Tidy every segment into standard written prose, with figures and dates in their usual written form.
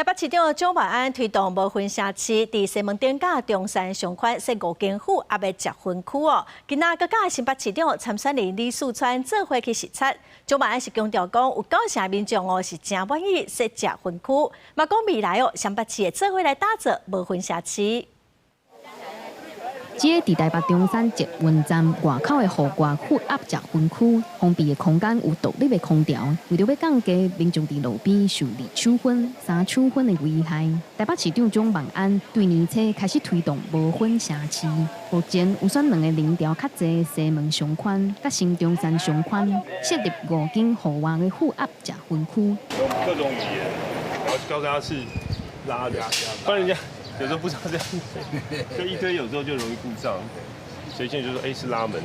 台北市長蔣萬安推動無分城市，在西門町甲中山上款設5間府也要結婚區哦。今仔閣甲新北市長參選人李四川做伙去視察，蔣萬安是強調講有9成民眾哦是真滿意設結婚區，嘛講未來哦新北市會做伙來打造無分城市。這個在台北中山捷運站外口的戶外複合結婚區，封閉的空間有獨立的空調，為了要降低民眾在路邊受二手婚、三手婚的危害，台北市長蔣萬安對年初開始推動無分城市，目前有選2個人調較濟西門上寬、甲新中山上寬，設立5間戶外的複合結婚區。各種語言，然後告訴他是拉的，不然人家。有時候不知道這樣子，就一堆有時候就容易故障，所以現在就說是拉門，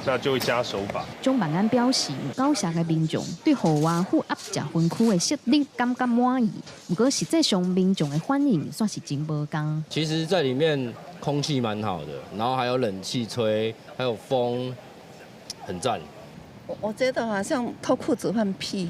那就會加手把。蔣萬安表示，9成的民眾對戶外複合結婚區的設立感覺滿意，不過實際上民眾的反應算是真無同。其實在裡面空氣蠻好的，然後還有冷氣吹，還有風，很讚。我覺得好像脫褲子換屁。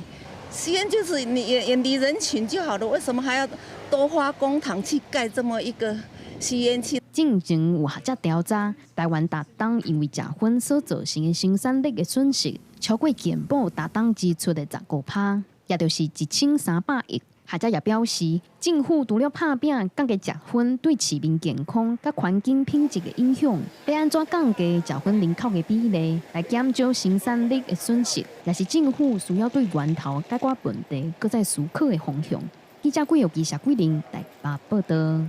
吸煙就是你遠離人群就好了，為什麼還要多花公帑去蓋這麼一個吸煙區？之前有學者調查，台灣達當因為結婚所造成的生產力的損失，超過健保達當支出的15%，也就是1300億。學者也表示，政府除了拍拼降低結婚對市民健康甲環境品質的影響，要安怎降低結婚人口的比例，來減少生產力的損失，也是政府需要對源頭解決問題，擱再思考的方向。記者郭玉記、謝桂玲台北報道。